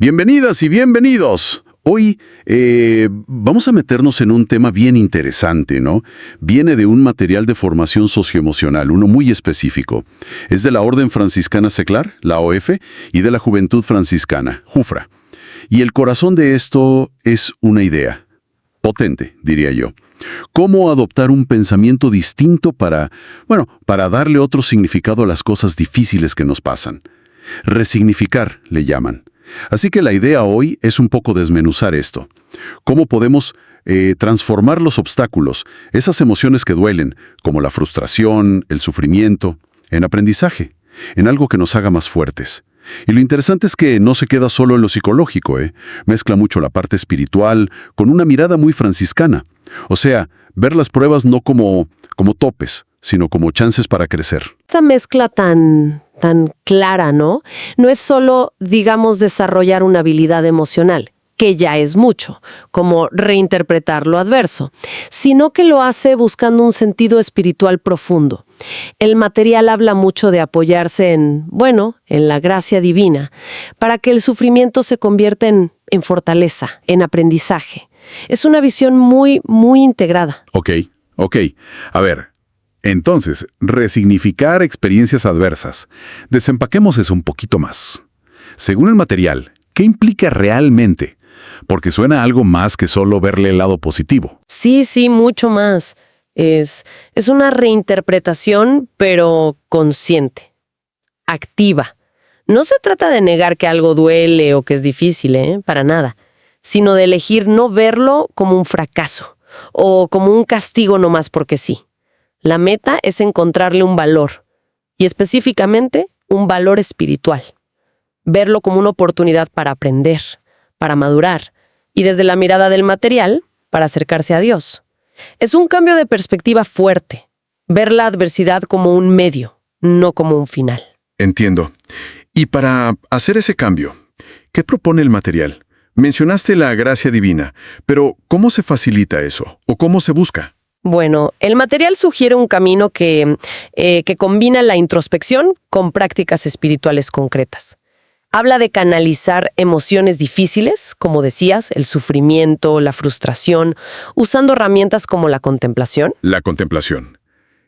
Bienvenidas y bienvenidos. Hoy vamos a meternos en un tema bien interesante, ¿no? Viene de un material de formación socioemocional, uno muy específico. Es de la Orden Franciscana Seclar, la OF, y de la Juventud Franciscana, JUFRA. Y el corazón de esto es una idea, potente, diría yo. ¿Cómo adoptar un pensamiento distinto para darle otro significado a las cosas difíciles que nos pasan? Resignificar, le llaman. Así que la idea hoy es un poco desmenuzar esto. ¿Cómo podemos transformar los obstáculos, esas emociones que duelen, como la frustración, el sufrimiento, en aprendizaje, en algo que nos haga más fuertes? Y lo interesante es que no se queda solo en lo psicológico, mezcla mucho la parte espiritual con una mirada muy franciscana. O sea, ver las pruebas no como topes, sino como chances para crecer. Esta mezcla tan clara, ¿no? No es solo, digamos, desarrollar una habilidad emocional, que ya es mucho, como reinterpretar lo adverso, sino que lo hace buscando un sentido espiritual profundo. El material habla mucho de apoyarse en la gracia divina, para que el sufrimiento se convierta en fortaleza, en aprendizaje. Es una visión muy, muy integrada. Ok. A ver, entonces, resignificar experiencias adversas. Desempaquemos eso un poquito más. Según el material, ¿qué implica realmente? Porque suena a algo más que solo verle el lado positivo. Sí, mucho más. Es una reinterpretación, pero consciente, activa. No se trata de negar que algo duele o que es difícil, para nada, sino de elegir no verlo como un fracaso o como un castigo nomás porque sí. La meta es encontrarle un valor, y específicamente un valor espiritual. Verlo como una oportunidad para aprender, para madurar, y desde la mirada del material, para acercarse a Dios. Es un cambio de perspectiva fuerte, ver la adversidad como un medio, no como un final. Entiendo. Y para hacer ese cambio, ¿qué propone el material? Mencionaste la gracia divina, pero ¿cómo se facilita eso? ¿O cómo se busca? Bueno, el material sugiere un camino que combina la introspección con prácticas espirituales concretas. Habla de canalizar emociones difíciles, como decías, el sufrimiento, la frustración, usando herramientas como la contemplación. La contemplación.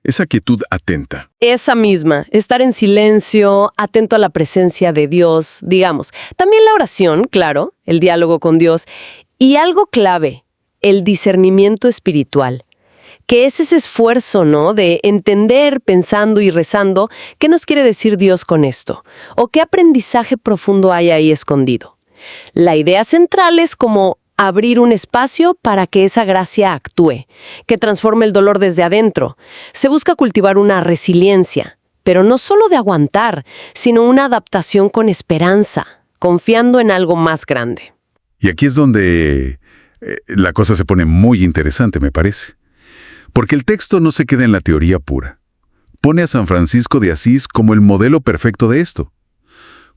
Esa quietud atenta. Esa misma, estar en silencio, atento a la presencia de Dios, digamos. También la oración, claro, el diálogo con Dios. Y algo clave, el discernimiento espiritual, que es ese esfuerzo, ¿no?, de entender, pensando y rezando, ¿qué nos quiere decir Dios con esto? ¿O qué aprendizaje profundo hay ahí escondido? La idea central es como abrir un espacio para que esa gracia actúe, que transforme el dolor desde adentro. Se busca cultivar una resiliencia, pero no solo de aguantar, sino una adaptación con esperanza, confiando en algo más grande. Y aquí es donde la cosa se pone muy interesante, me parece. Porque el texto no se queda en la teoría pura. Pone a San Francisco de Asís como el modelo perfecto de esto.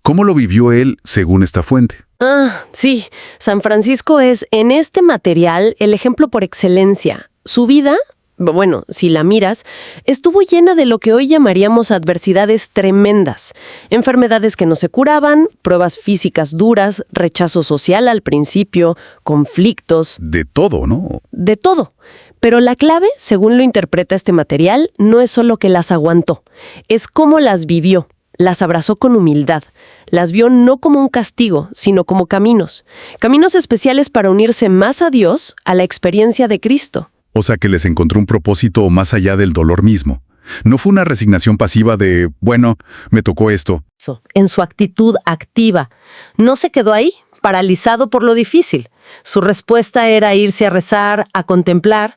¿Cómo lo vivió él según esta fuente? Sí, San Francisco es, en este material, el ejemplo por excelencia. Su vida, si la miras, estuvo llena de lo que hoy llamaríamos adversidades tremendas. Enfermedades que no se curaban, pruebas físicas duras, rechazo social al principio, conflictos. De todo, ¿no? De todo. Pero la clave, según lo interpreta este material, no es solo que las aguantó, es cómo las vivió, las abrazó con humildad, las vio no como un castigo, sino como caminos especiales para unirse más a Dios, a la experiencia de Cristo. O sea que les encontró un propósito más allá del dolor mismo. No fue una resignación pasiva de, me tocó esto. En su actitud activa, no se quedó ahí, paralizado por lo difícil. Su respuesta era irse a rezar, a contemplar,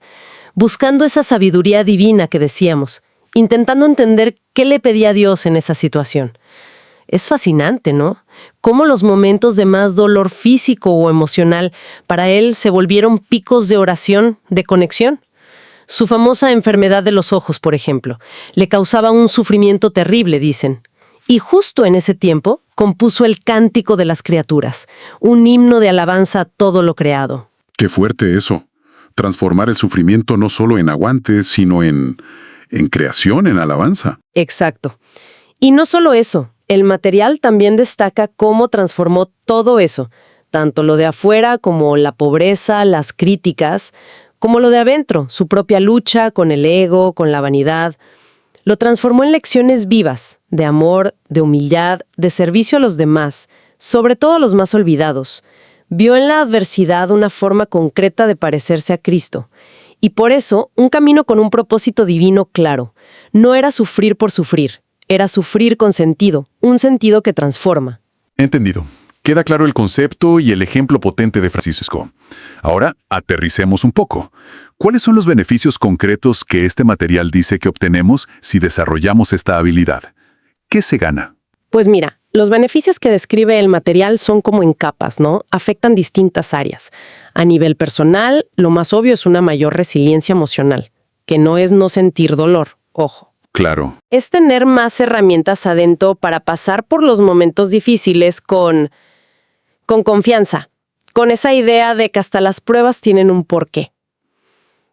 buscando esa sabiduría divina que decíamos, intentando entender qué le pedía a Dios en esa situación. Es fascinante, ¿no? Cómo los momentos de más dolor físico o emocional para él se volvieron picos de oración, de conexión. Su famosa enfermedad de los ojos, por ejemplo, le causaba un sufrimiento terrible, dicen. Y justo en ese tiempo compuso el Cántico de las Criaturas, un himno de alabanza a todo lo creado. Qué fuerte eso. Transformar el sufrimiento no solo en aguante, sino en creación, en alabanza. Exacto. Y no solo eso, El material también destaca cómo transformó todo eso, tanto lo de afuera como la pobreza, las críticas, como lo de adentro, su propia lucha con el ego, con la vanidad. Lo transformó en lecciones vivas, de amor, de humildad, de servicio a los demás, sobre todo a los más olvidados. Vio en la adversidad una forma concreta de parecerse a Cristo. Y por eso, un camino con un propósito divino claro. No era sufrir por sufrir, era sufrir con sentido, un sentido que transforma. Entendido. Queda claro el concepto y el ejemplo potente de Francisco. Ahora, aterricemos un poco. ¿Cuáles son los beneficios concretos que este material dice que obtenemos si desarrollamos esta habilidad? ¿Qué se gana? Pues mira, los beneficios que describe el material son como en capas, ¿no? Afectan distintas áreas. A nivel personal, lo más obvio es una mayor resiliencia emocional, que no es no sentir dolor, ojo. Claro. Es tener más herramientas adentro para pasar por los momentos difíciles con confianza, con esa idea de que hasta las pruebas tienen un porqué.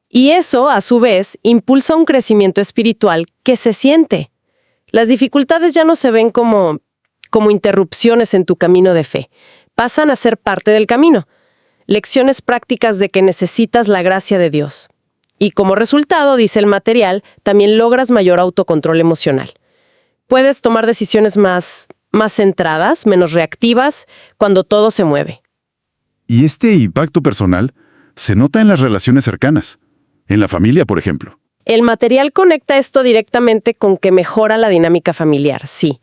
Y eso, a su vez, impulsa un crecimiento espiritual que se siente. Las dificultades ya no se ven como interrupciones en tu camino de fe. Pasan a ser parte del camino. Lecciones prácticas de que necesitas la gracia de Dios. Y como resultado, dice el material, también logras mayor autocontrol emocional. Puedes tomar decisiones más centradas, menos reactivas, cuando todo se mueve. Y este impacto personal se nota en las relaciones cercanas, en la familia, por ejemplo. El material conecta esto directamente con que mejora la dinámica familiar, sí.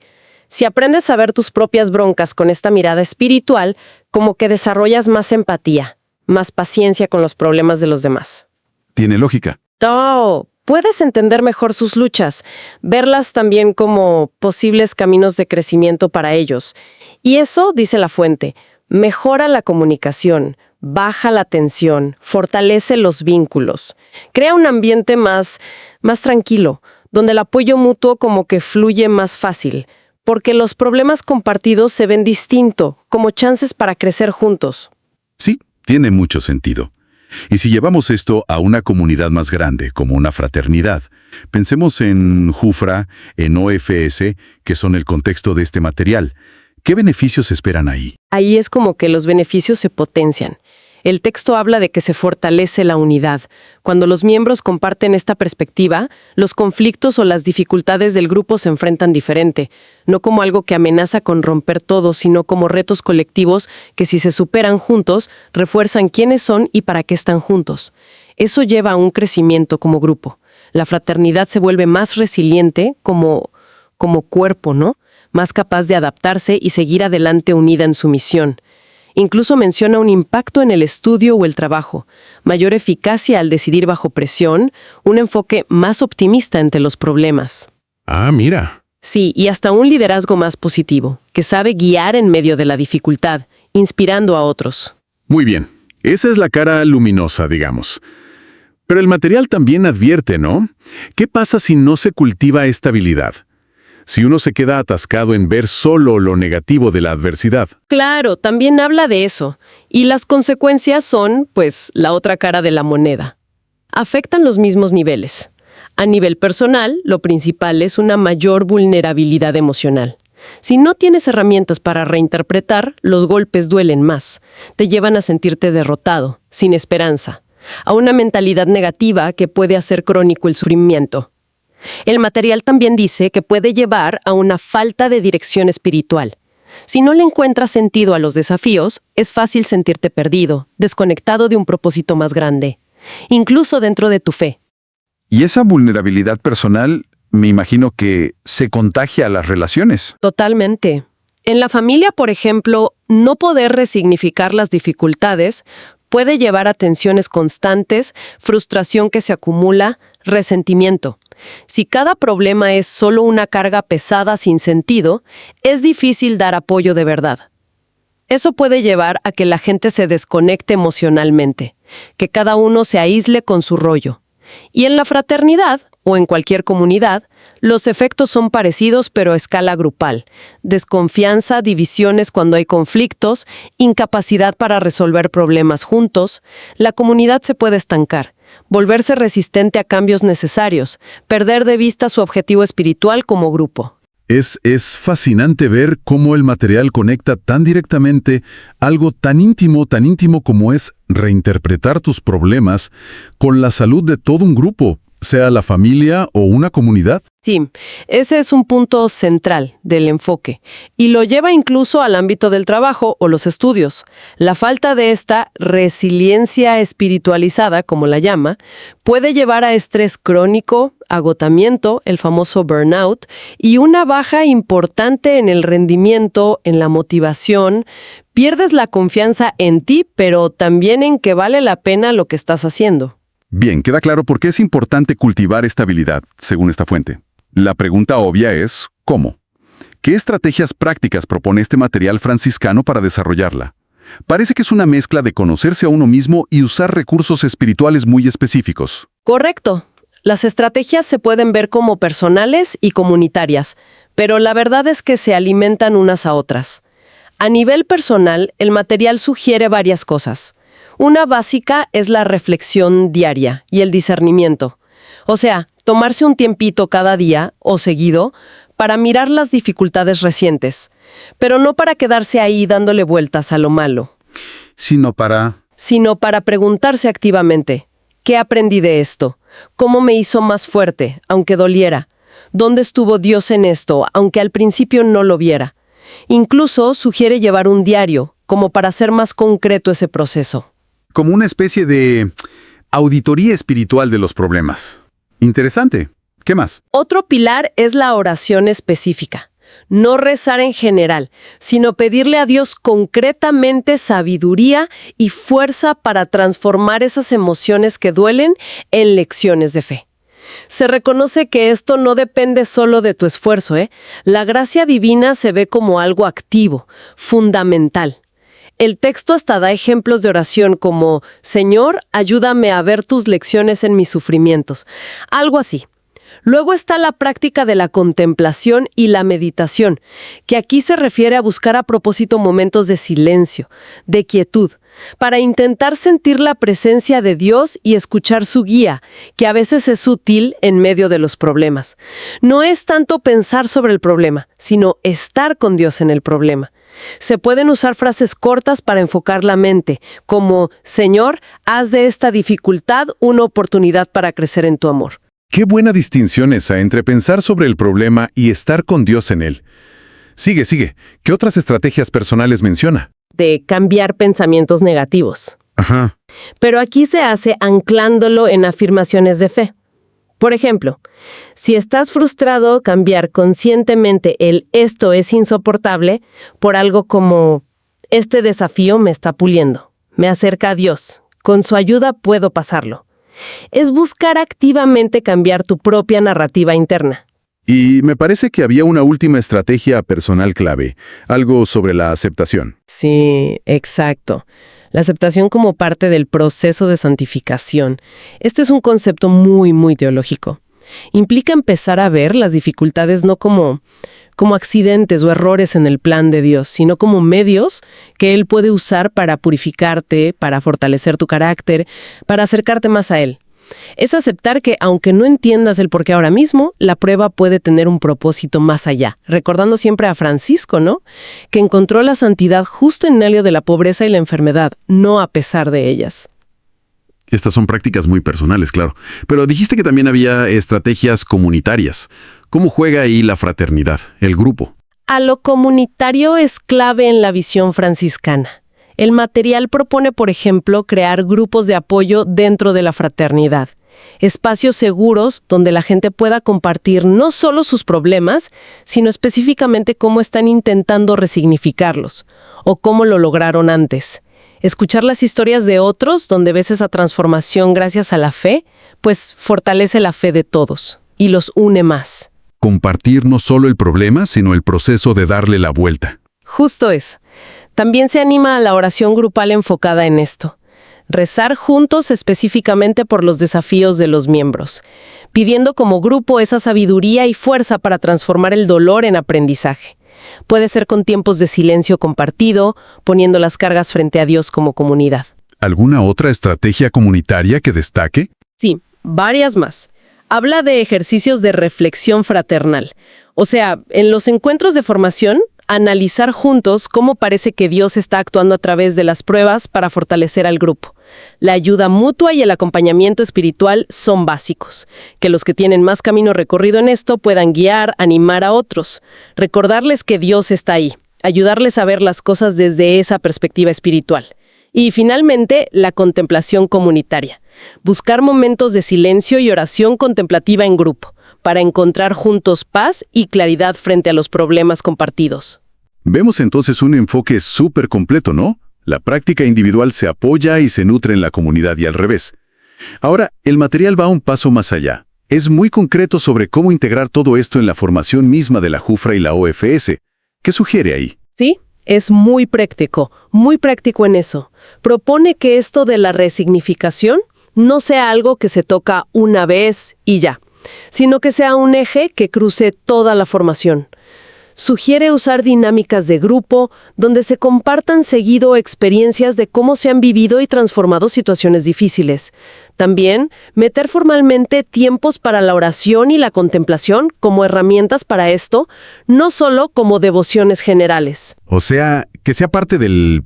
Si aprendes a ver tus propias broncas con esta mirada espiritual, como que desarrollas más empatía, más paciencia con los problemas de los demás. Tiene lógica. Oh, puedes entender mejor sus luchas, verlas también como posibles caminos de crecimiento para ellos. Y eso, dice la fuente, mejora la comunicación, baja la tensión, fortalece los vínculos, crea un ambiente más tranquilo, donde el apoyo mutuo como que fluye más fácil, porque los problemas compartidos se ven distinto, como chances para crecer juntos. Sí, tiene mucho sentido. Y si llevamos esto a una comunidad más grande, como una fraternidad, pensemos en Jufra, en OFS, que son el contexto de este material. ¿Qué beneficios esperan ahí? Ahí es como que los beneficios se potencian. El texto habla de que se fortalece la unidad. Cuando los miembros comparten esta perspectiva, los conflictos o las dificultades del grupo se enfrentan diferente, no como algo que amenaza con romper todo, sino como retos colectivos que, si se superan juntos, refuerzan quiénes son y para qué están juntos. Eso lleva a un crecimiento como grupo. La fraternidad se vuelve más resiliente como cuerpo, ¿no? Más capaz de adaptarse y seguir adelante unida en su misión. Incluso menciona un impacto en el estudio o el trabajo, mayor eficacia al decidir bajo presión, un enfoque más optimista ante los problemas. Ah, mira. Sí, y hasta un liderazgo más positivo, que sabe guiar en medio de la dificultad, inspirando a otros. Muy bien. Esa es la cara luminosa, digamos. Pero el material también advierte, ¿no? ¿Qué pasa si no se cultiva esta habilidad? Si uno se queda atascado en ver solo lo negativo de la adversidad. Claro, también habla de eso. Y las consecuencias son, pues, la otra cara de la moneda. Afectan los mismos niveles. A nivel personal, lo principal es una mayor vulnerabilidad emocional. Si no tienes herramientas para reinterpretar, los golpes duelen más. Te llevan a sentirte derrotado, sin esperanza, a una mentalidad negativa que puede hacer crónico el sufrimiento. El material también dice que puede llevar a una falta de dirección espiritual. Si no le encuentras sentido a los desafíos, es fácil sentirte perdido, desconectado de un propósito más grande, incluso dentro de tu fe. Y esa vulnerabilidad personal, me imagino que se contagia a las relaciones. Totalmente. En la familia, por ejemplo, no poder resignificar las dificultades puede llevar a tensiones constantes, frustración que se acumula, resentimiento. Si cada problema es solo una carga pesada sin sentido, es difícil dar apoyo de verdad. Eso puede llevar a que la gente se desconecte emocionalmente, que cada uno se aísle con su rollo. Y en la fraternidad, o en cualquier comunidad, los efectos son parecidos pero a escala grupal. Desconfianza, divisiones cuando hay conflictos, incapacidad para resolver problemas juntos. La comunidad se puede estancar, volverse resistente a cambios necesarios, perder de vista su objetivo espiritual como grupo. Es fascinante ver cómo el material conecta tan directamente algo tan íntimo como es reinterpretar tus problemas con la salud de todo un grupo, sea la familia o una comunidad. Sí, ese es un punto central del enfoque y lo lleva incluso al ámbito del trabajo o los estudios. La falta de esta resiliencia espiritualizada, como la llama, puede llevar a estrés crónico, agotamiento, el famoso burnout, y una baja importante en el rendimiento, en la motivación. Pierdes la confianza en ti, pero también en que vale la pena lo que estás haciendo. Bien, queda claro por qué es importante cultivar esta habilidad, según esta fuente. La pregunta obvia es, ¿cómo? ¿Qué estrategias prácticas propone este material franciscano para desarrollarla? Parece que es una mezcla de conocerse a uno mismo y usar recursos espirituales muy específicos. Correcto. Las estrategias se pueden ver como personales y comunitarias, pero la verdad es que se alimentan unas a otras. A nivel personal, el material sugiere varias cosas. Una básica es la reflexión diaria y el discernimiento. O sea, tomarse un tiempito cada día o seguido para mirar las dificultades recientes, pero no para quedarse ahí dándole vueltas a lo malo. Sino para Preguntarse activamente, ¿qué aprendí de esto? ¿Cómo me hizo más fuerte, aunque doliera? ¿Dónde estuvo Dios en esto, aunque al principio no lo viera? Incluso sugiere llevar un diario, como para hacer más concreto ese proceso. como una especie de auditoría espiritual de los problemas. Interesante. ¿Qué más? Otro pilar es la oración específica. No rezar en general, sino pedirle a Dios concretamente sabiduría y fuerza para transformar esas emociones que duelen en lecciones de fe. Se reconoce que esto no depende solo de tu esfuerzo, La gracia divina se ve como algo activo, fundamental. El texto hasta da ejemplos de oración como «Señor, ayúdame a ver tus lecciones en mis sufrimientos», algo así. Luego está la práctica de la contemplación y la meditación, que aquí se refiere a buscar a propósito momentos de silencio, de quietud, para intentar sentir la presencia de Dios y escuchar su guía, que a veces es sutil en medio de los problemas. No es tanto pensar sobre el problema, sino estar con Dios en el problema. Se pueden usar frases cortas para enfocar la mente, como «Señor, haz de esta dificultad una oportunidad para crecer en tu amor». Qué buena distinción esa entre pensar sobre el problema y estar con Dios en él. Sigue. ¿Qué otras estrategias personales menciona? De cambiar pensamientos negativos. Ajá. Pero aquí se hace anclándolo en afirmaciones de fe. Por ejemplo, si estás frustrado, cambiar conscientemente el «esto es insoportable» por algo como «este desafío me está puliendo, me acerca a Dios, con su ayuda puedo pasarlo». Es buscar activamente cambiar tu propia narrativa interna. Y me parece que había una última estrategia personal clave, algo sobre la aceptación. Sí, exacto. La aceptación como parte del proceso de santificación. Este es un concepto muy, muy teológico. Implica empezar a ver las dificultades no como accidentes o errores en el plan de Dios, sino como medios que Él puede usar para purificarte, para fortalecer tu carácter, para acercarte más a Él. Es aceptar que, aunque no entiendas el porqué ahora mismo, la prueba puede tener un propósito más allá. Recordando siempre a Francisco, ¿no? Que encontró la santidad justo en medio de la pobreza y la enfermedad, no a pesar de ellas. Estas son prácticas muy personales, claro. Pero dijiste que también había estrategias comunitarias. ¿Cómo juega ahí la fraternidad, el grupo? A lo comunitario es clave en la visión franciscana. El material propone, por ejemplo, crear grupos de apoyo dentro de la fraternidad. Espacios seguros donde la gente pueda compartir no solo sus problemas, sino específicamente cómo están intentando resignificarlos o cómo lo lograron antes. Escuchar las historias de otros, donde ves esa transformación gracias a la fe, pues fortalece la fe de todos y los une más. Compartir no solo el problema, sino el proceso de darle la vuelta. Justo eso. También se anima a la oración grupal enfocada en esto. Rezar juntos específicamente por los desafíos de los miembros, pidiendo como grupo esa sabiduría y fuerza para transformar el dolor en aprendizaje. Puede ser con tiempos de silencio compartido, poniendo las cargas frente a Dios como comunidad. ¿Alguna otra estrategia comunitaria que destaque? Sí, varias más. Habla de ejercicios de reflexión fraternal. O sea, en los encuentros de formación, analizar juntos cómo parece que Dios está actuando a través de las pruebas para fortalecer al grupo. La ayuda mutua y el acompañamiento espiritual son básicos. Que los que tienen más camino recorrido en esto puedan guiar, animar a otros. Recordarles que Dios está ahí. Ayudarles a ver las cosas desde esa perspectiva espiritual. Y finalmente, la contemplación comunitaria. Buscar momentos de silencio y oración contemplativa en grupo, para encontrar juntos paz y claridad frente a los problemas compartidos. Vemos entonces un enfoque súper completo, ¿no? La práctica individual se apoya y se nutre en la comunidad y al revés. Ahora, el material va un paso más allá. Es muy concreto sobre cómo integrar todo esto en la formación misma de la JUFRA y la OFS. ¿Qué sugiere ahí? Sí, es muy práctico en eso. Propone que esto de la resignificación no sea algo que se toca una vez y ya, sino que sea un eje que cruce toda la formación. Sugiere usar dinámicas de grupo donde se compartan seguido experiencias de cómo se han vivido y transformado situaciones difíciles. También, meter formalmente tiempos para la oración y la contemplación como herramientas para esto, no solo como devociones generales. O sea, que sea parte del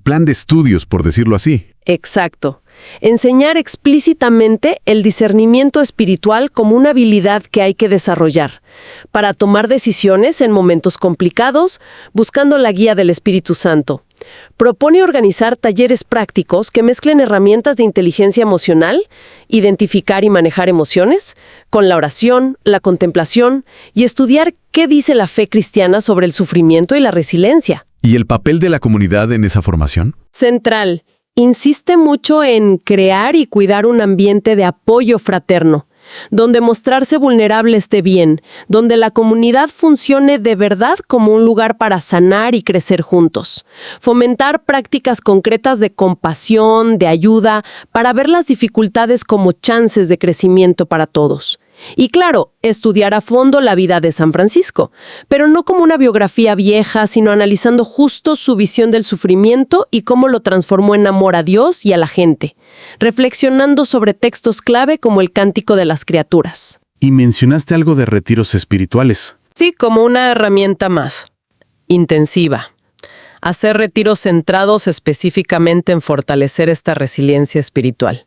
plan de estudios, por decirlo así. Exacto. Enseñar explícitamente el discernimiento espiritual como una habilidad que hay que desarrollar para tomar decisiones en momentos complicados, buscando la guía del Espíritu Santo. Propone organizar talleres prácticos que mezclen herramientas de inteligencia emocional, identificar y manejar emociones, con la oración, la contemplación y estudiar qué dice la fe cristiana sobre el sufrimiento y la resiliencia. ¿Y el papel de la comunidad en esa formación? Central. Insiste mucho en crear y cuidar un ambiente de apoyo fraterno, donde mostrarse vulnerable esté bien, donde la comunidad funcione de verdad como un lugar para sanar y crecer juntos. Fomentar prácticas concretas de compasión, de ayuda, para ver las dificultades como chances de crecimiento para todos. Y claro, estudiar a fondo la vida de San Francisco, pero no como una biografía vieja, sino analizando justo su visión del sufrimiento y cómo lo transformó en amor a Dios y a la gente, reflexionando sobre textos clave como el Cántico de las Criaturas. Y mencionaste algo de retiros espirituales. Sí, como una herramienta más. Intensiva. Hacer retiros centrados específicamente en fortalecer esta resiliencia espiritual.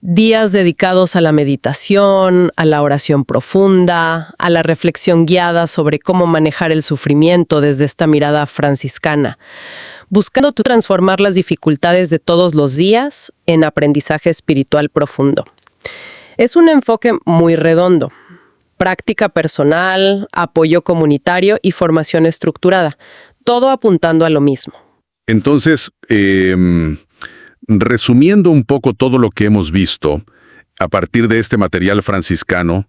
Días dedicados a la meditación, a la oración profunda, a la reflexión guiada sobre cómo manejar el sufrimiento desde esta mirada franciscana, buscando transformar las dificultades de todos los días en aprendizaje espiritual profundo. Es un enfoque muy redondo. Práctica personal, apoyo comunitario y formación estructurada, todo apuntando a lo mismo. Entonces, resumiendo un poco todo lo que hemos visto, a partir de este material franciscano,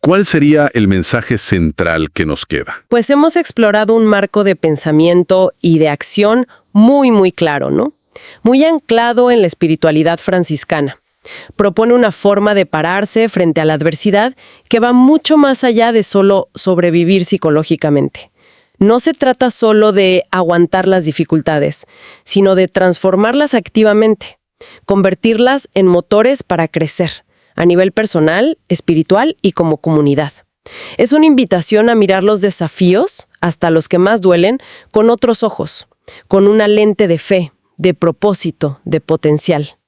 ¿cuál sería el mensaje central que nos queda? Pues hemos explorado un marco de pensamiento y de acción muy claro, ¿no? Muy anclado en la espiritualidad franciscana. Propone una forma de pararse frente a la adversidad que va mucho más allá de solo sobrevivir psicológicamente. No se trata solo de aguantar las dificultades, sino de transformarlas activamente, convertirlas en motores para crecer, a nivel personal, espiritual y como comunidad. Es una invitación a mirar los desafíos, hasta los que más duelen, con otros ojos, con una lente de fe, de propósito, de potencial.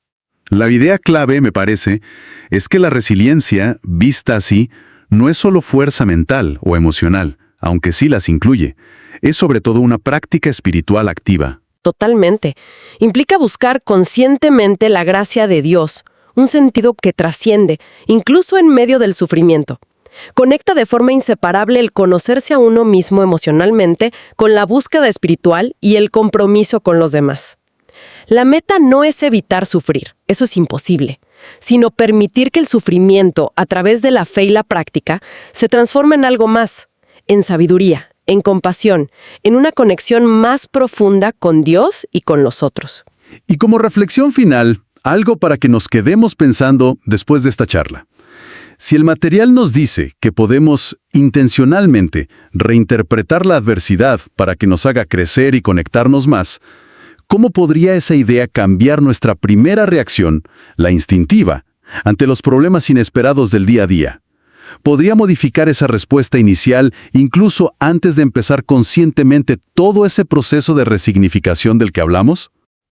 La idea clave, me parece, es que la resiliencia, vista así, no es solo fuerza mental o emocional, aunque sí las incluye. Es sobre todo una práctica espiritual activa. Totalmente. Implica buscar conscientemente la gracia de Dios, un sentido que trasciende, incluso en medio del sufrimiento. Conecta de forma inseparable el conocerse a uno mismo emocionalmente con la búsqueda espiritual y el compromiso con los demás. La meta no es evitar sufrir, eso es imposible, sino permitir que el sufrimiento, a través de la fe y la práctica, se transforme en algo más, en sabiduría, en compasión, en una conexión más profunda con Dios y con los otros. Y como reflexión final, algo para que nos quedemos pensando después de esta charla. Si el material nos dice que podemos intencionalmente reinterpretar la adversidad para que nos haga crecer y conectarnos más, ¿cómo podría esa idea cambiar nuestra primera reacción, la instintiva, ante los problemas inesperados del día a día. ¿Podría modificar esa respuesta inicial incluso antes de empezar conscientemente todo ese proceso de resignificación del que hablamos?